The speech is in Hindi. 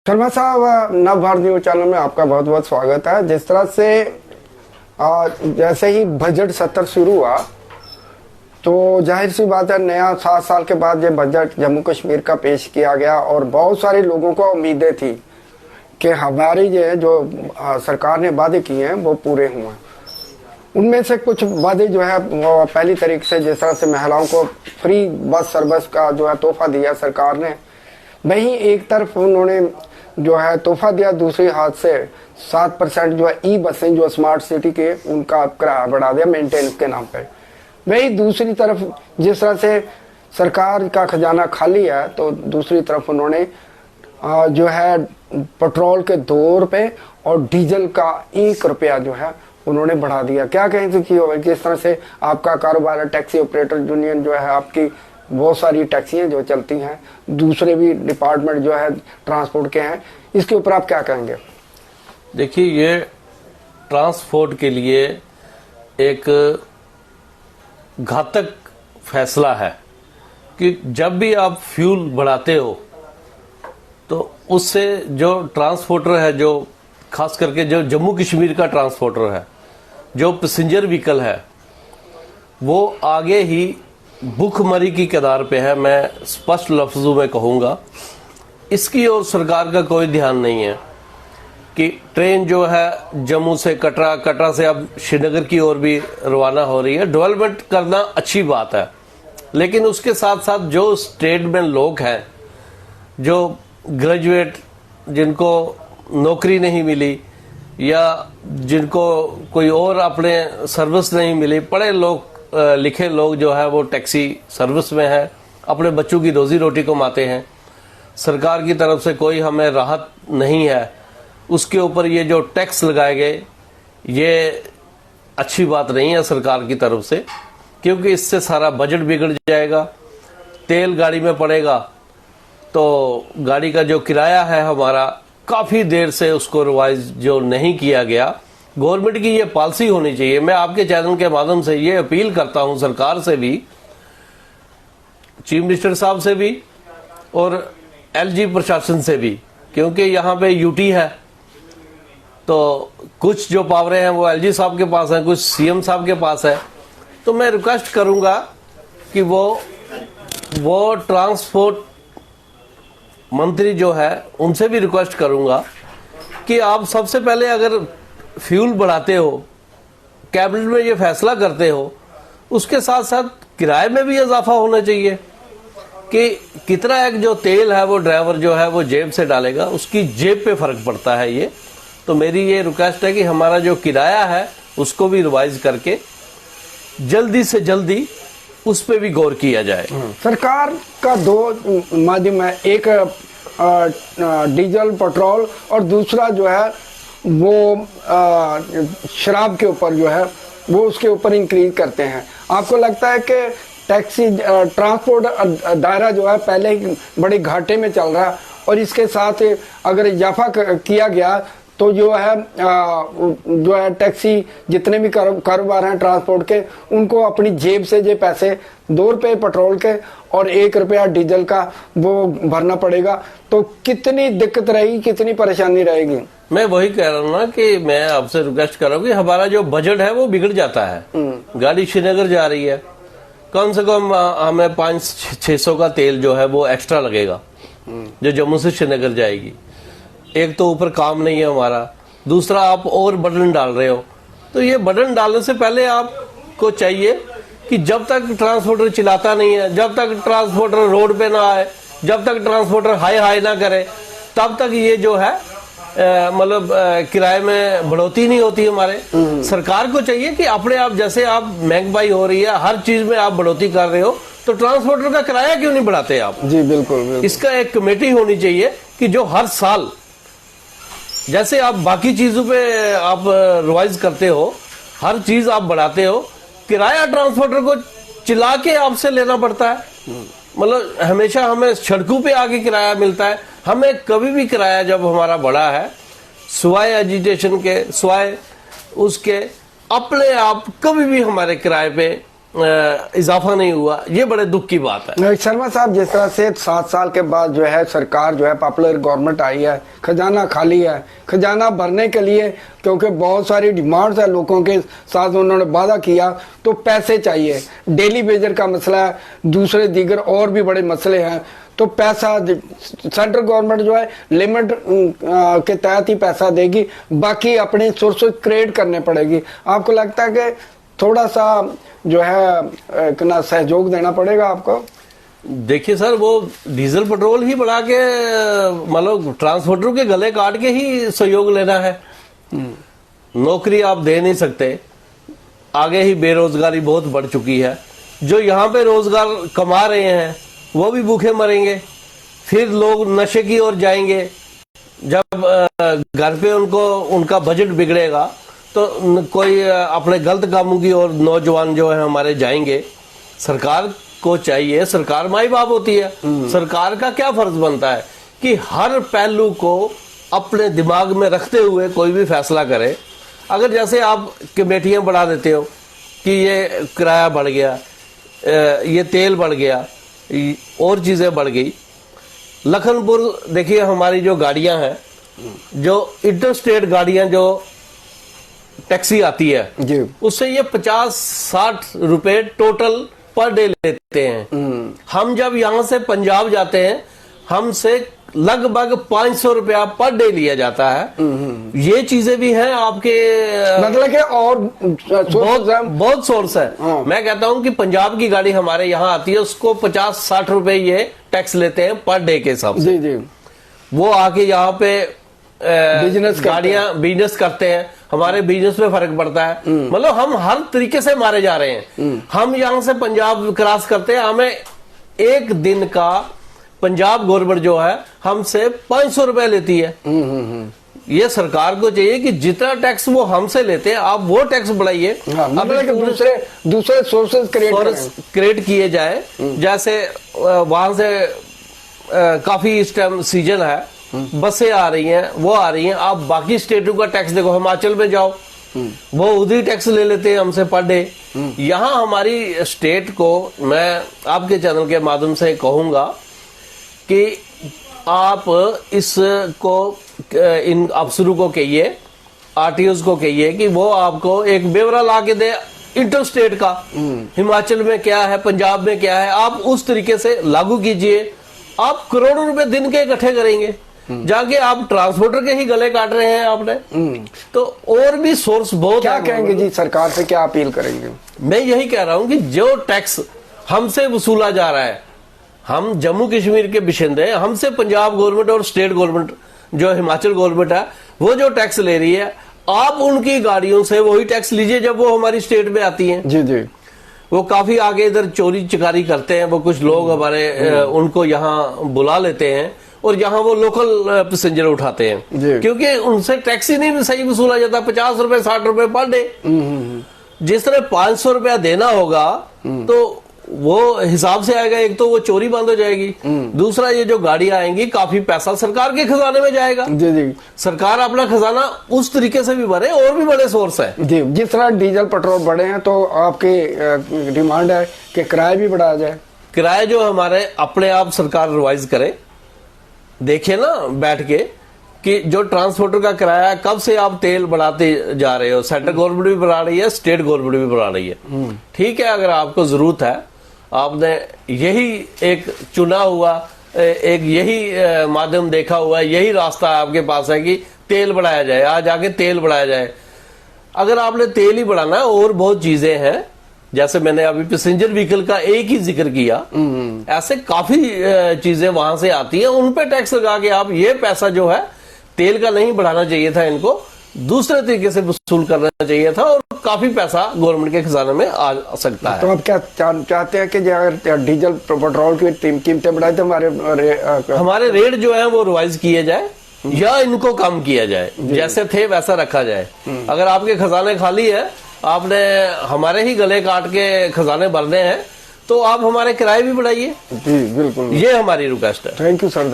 शर्मा साहब, नव भारत न्यूज चैनल में आपका बहुत बहुत स्वागत है। जिस तरह से जैसे ही बजट सत्र शुरू हुआ तो जाहिर सी बात है, नया 7 साल के बाद ये बजट जम्मू कश्मीर का पेश किया गया और बहुत सारे लोगों को उम्मीदें थी कि हमारी ये जो सरकार ने वादे किए हैं वो पूरे हुए। उनमें से कुछ वादे जो है वो पहली तारीख से, जिस तरह से महिलाओं को फ्री बस सर्विस का जो है तोहफा दिया सरकार ने, वहीं एक तरफ उन्होंने जो है तोहफा दिया, दूसरी हाथ से 7% जो है ई बसें जो स्मार्ट सिटी के उनका किराया बढ़ा दिया मेंटेनेंस के नाम पे। वही दूसरी तरफ जिस तरह से सरकार का खजाना खाली है तो दूसरी तरफ उन्होंने जो है पेट्रोल के 2 रुपए और डीजल का 1 रुपया जो है उन्होंने बढ़ा दिया। क्या कहें तो जिस तरह से आपका कारोबार है, टैक्सी ऑपरेटर यूनियन जो है, आपकी बहुत सारी टैक्सियां जो चलती हैं, दूसरे भी डिपार्टमेंट जो है ट्रांसपोर्ट के हैं, इसके ऊपर आप क्या कहेंगे? देखिए, ये ट्रांसपोर्ट के लिए एक घातक फैसला है कि जब भी आप फ्यूल बढ़ाते हो तो उससे जो ट्रांसपोर्टर है, जो खास करके जो जम्मू कश्मीर का ट्रांसपोर्टर है, जो पैसेंजर व्हीकल है, वो आगे ही भूखमरी की कगार पे है। मैं स्पष्ट लफ्जों में कहूँगा, इसकी ओर सरकार का कोई ध्यान नहीं है कि ट्रेन जो है जम्मू से कटरा, कटरा से अब श्रीनगर की ओर भी रवाना हो रही है। डेवलपमेंट करना अच्छी बात है, लेकिन उसके साथ साथ जो स्टेट में लोग हैं, जो ग्रेजुएट, जिनको नौकरी नहीं मिली या जिनको कोई और अपने सर्विस नहीं मिली, पढ़े लोग लिखे लोग जो है वो टैक्सी सर्विस में है, अपने बच्चों की रोजी रोटी कमाते हैं, सरकार की तरफ से कोई हमें राहत नहीं है। उसके ऊपर ये जो टैक्स लगाए गए, ये अच्छी बात नहीं है सरकार की तरफ से, क्योंकि इससे सारा बजट बिगड़ जाएगा। तेल गाड़ी में पड़ेगा तो गाड़ी का जो किराया है हमारा, काफ़ी देर से उसको रिवाइज जो नहीं किया गया। गवर्नमेंट की ये पॉलिसी होनी चाहिए। मैं आपके चैनल के माध्यम से ये अपील करता हूं सरकार से भी, चीफ मिनिस्टर साहब से भी और एलजी प्रशासन से भी, क्योंकि यहाँ पे यूटी है तो कुछ जो पावरें हैं वो एलजी साहब के पास है, कुछ सीएम साहब के पास है। तो मैं रिक्वेस्ट करूंगा कि वो ट्रांसपोर्ट मंत्री जो है उनसे भी रिक्वेस्ट करूंगा कि आप सबसे पहले अगर फ्यूल बढ़ाते हो, कैबिनेट में ये फैसला करते हो, उसके साथ साथ किराए में भी इजाफा होना चाहिए कि कितना एक जो तेल है वो ड्राइवर जो है वो जेब से डालेगा, उसकी जेब पे फर्क पड़ता है। ये तो मेरी ये रिक्वेस्ट है कि हमारा जो किराया है उसको भी रिवाइज करके जल्दी से जल्दी उस पर भी गौर किया जाए। सरकार का 2 माध्यम है, एक डीजल पेट्रोल और दूसरा जो है वो शराब के ऊपर जो है वो उसके ऊपर इंक्रीज करते हैं। आपको लगता है कि टैक्सी ट्रांसपोर्ट दायरा जो है पहले ही बड़े घाटे में चल रहा है और इसके साथ अगर इजाफा किया गया तो जो है टैक्सी जितने भी कारोबार हैं ट्रांसपोर्ट के, उनको अपनी जेब से जो पैसे 2 रुपये पेट्रोल के और 1 रुपया डीजल का वो भरना पड़ेगा। तो कितनी दिक्कत रहेगी, कितनी परेशानी रहेगी? मैं वही कह रहा हूँ ना कि मैं आपसे रिक्वेस्ट कर रहा हूँ कि हमारा जो बजट है वो बिगड़ जाता है। गाड़ी श्रीनगर जा रही है, कम से कम हमें 500-600 का तेल जो है वो एक्स्ट्रा लगेगा जो जम्मू से श्रीनगर जाएगी। एक तो ऊपर काम नहीं है हमारा, दूसरा आप और बटन डाल रहे हो। तो ये बटन डालने से पहले आपको चाहिए कि जब तक ट्रांसपोर्टर चिल्लाता नहीं है, जब तक ट्रांसपोर्टर रोड पे ना आए, जब तक ट्रांसपोर्टर हाय हाय ना करे, तब तक ये जो है मतलब किराए में बढ़ोतरी नहीं होती हमारे। सरकार को चाहिए कि अपने आप, जैसे आप महंगाई हो रही है, हर चीज में आप बढ़ोतरी कर रहे हो, तो ट्रांसपोर्टर का किराया क्यों नहीं बढ़ाते आप? जी बिल्कुल। इसका एक कमेटी होनी चाहिए कि जो हर साल, जैसे आप बाकी चीजों पे आप रिवाइज करते हो, हर चीज आप बढ़ाते हो, किराया ट्रांसपोर्टर को चिल्ला के आपसे लेना पड़ता है। मतलब हमेशा हमें सड़कों पे आके किराया मिलता है। हमें कभी भी किराया जब हमारा बढ़ा है, सिवाय एजिटेशन के, सिवाय उसके, अपने आप कभी भी हमारे किराए पे इजाफा नहीं हुआ, ये बड़े दुख की बात है। शर्मा साहब, जिस तरह से 7 साल के बाद जो है सरकार जो है पॉपुलर गवर्नमेंट आई है, खजाना खाली है, खजाना भरने के लिए क्योंकि बहुत सारी डिमांड्स है लोगों के साथ, उन्होंने वादा किया तो पैसे चाहिए, डेली वेजर का मसला है, दूसरे दीगर और भी बड़े मसले हैं, तो पैसा सेंट्रल गवर्नमेंट जो है लिमिट के तहत ही पैसा देगी, बाकी अपने सोर्स क्रिएट करने पड़ेगी। आपको लगता है कि थोड़ा सा जो है कितना सहयोग देना पड़ेगा आपको? देखिए सर, वो डीजल पेट्रोल ही बढ़ा के मतलब ट्रांसपोर्टर के गले काट के ही सहयोग लेना है। नौकरी आप दे नहीं सकते, आगे ही बेरोजगारी बहुत बढ़ चुकी है, जो यहाँ पे रोजगार कमा रहे हैं वो भी भूखे मरेंगे, फिर लोग नशे की ओर जाएंगे, जब घर पे उनका बजट बिगड़ेगा तो कोई अपने गलत कामों की ओर नौजवान जो है हमारे जाएंगे। सरकार को चाहिए, सरकार माई बाप होती है, सरकार का क्या फर्ज बनता है कि हर पहलू को अपने दिमाग में रखते हुए कोई भी फैसला करे। अगर जैसे आप कमेटियां बढ़ा देते हो कि ये किराया बढ़ गया, ये तेल बढ़ गया, और चीजें बढ़ गई। लखनपुर देखिए, हमारी जो गाड़ियां हैं, जो इंटरस्टेट गाड़ियां जो टैक्सी आती है जी, उससे ये 50-60 रुपए टोटल पर डे लेते हैं। हम जब यहाँ से पंजाब जाते हैं, हमसे लगभग 500 रुपया पर डे लिया जाता है। ये चीजें भी हैं आपके, मतलब कि और बहुत सोर्स है। हाँ। मैं कहता हूं कि पंजाब की गाड़ी हमारे यहाँ आती है, उसको 50-60 रुपए ये टैक्स लेते हैं पर डे के हिसाब से। जी जी, वो आके यहाँ पे बिजनेस बिजनेस करते हैं, हमारे बिजनेस में फर्क पड़ता है। मतलब हम हर तरीके से मारे जा रहे हैं। हम यहाँ से पंजाब क्रॉस करते हैं, हमें एक दिन का पंजाब गवर्नमेंट जो है हमसे 500 रुपए लेती है। ये सरकार को चाहिए कि जितना टैक्स वो हमसे लेते हैं आप वो टैक्स बढ़ाइए। मतलब दूसरे सोर्सेज क्रिएट किए जाए। जैसे वहां से काफी इस टाइम सीजन है, बसें आ रही हैं, वो आ रही हैं, आप बाकी स्टेटों का टैक्स देखो, हिमाचल में जाओ वो उधर टैक्स ले लेते हैं हमसे पर डे। यहाँ हमारी स्टेट को मैं आपके चैनल के माध्यम से कहूंगा कि आप इसको इन अफसरों को कहिए, आरटीओज को कहिए कि वो आपको एक ब्यौरा ला के दे इंटरस्टेट का, हिमाचल में क्या है, पंजाब में क्या है, आप उस तरीके से लागू कीजिए। आप करोड़ों रुपए दिन के इकट्ठे करेंगे, जाके आप ट्रांसपोर्टर के ही गले काट रहे हैं आपने। तो और भी सोर्स बहुत क्या कहेंगे जी, सरकार से क्या अपील करेंगे? मैं यही कह रहा हूं कि जो टैक्स हमसे वसूला जा रहा है, हम जम्मू कश्मीर के बाशिंदे, हमसे पंजाब गवर्नमेंट और स्टेट गवर्नमेंट जो हिमाचल गवर्नमेंट है वो जो टैक्स ले रही है, आप उनकी गाड़ियों से वही टैक्स लीजिए जब वो हमारी स्टेट में आती हैं। जी जी, वो काफी आगे इधर चोरी चकारी करते हैं, वो कुछ लोग हमारे उनको यहाँ बुला लेते हैं और यहाँ वो लोकल पैसेंजर उठाते हैं, क्योंकि उनसे टैक्स ही नहीं सही वसूला जाता। 50 रुपए 60 रुपए पर डे, जिस तरह 500 रुपया देना होगा तो वो हिसाब से आएगा। एक तो वो चोरी बंद हो जाएगी, दूसरा ये जो गाड़ियां आएंगी काफी पैसा सरकार के खजाने में जाएगा। जी जी, सरकार अपना खजाना उस तरीके से भी भरे, और भी बड़े सोर्स है। जी, जिस तरह डीजल पेट्रोल बढ़े हैं तो आपकी डिमांड है कि किराया भी बढ़ाया जाए। किराए जो हमारे अपने आप सरकार रिवाइज करे, देखिए ना बैठ के कि जो ट्रांसपोर्टर का किराया है, कब से आप तेल बढ़ाते जा रहे हो, सेंट्रल गवर्नमेंट भी बढ़ा रही है, स्टेट गवर्नमेंट भी बढ़ा रही है। ठीक है, अगर आपको जरूरत है, आपने यही एक चुना हुआ, एक यही माध्यम देखा हुआ है, यही रास्ता आपके पास है कि तेल बढ़ाया जाए, आज आके तेल बढ़ाया जाए। अगर आपने तेल ही बढ़ाना है, और बहुत चीजें हैं, जैसे मैंने अभी पैसेंजर व्हीकल का एक ही जिक्र किया, ऐसे काफी चीजें वहां से आती हैं, उन पे टैक्स लगा के आप ये पैसा जो है तेल का नहीं बढ़ाना चाहिए था, इनको दूसरे तरीके से वसूल करना चाहिए था, और काफी पैसा गवर्नमेंट के खजाने में आ सकता है। तो आप क्या चाहते हैं कि अगर डीजल पेट्रोल की कीमतें बढ़ाए तो हमारे रेट जो है वो रिवाइज किए जाए या इनको कम किया जाए, जैसे थे वैसा रखा जाए। अगर आपके खजाने खाली है, आपने हमारे ही गले काट के खजाने भरने हैं, तो आप हमारे किराए भी बढ़ाइए। जी बिल्कुल, ये हमारी रिक्वेस्ट है। Thank you sir.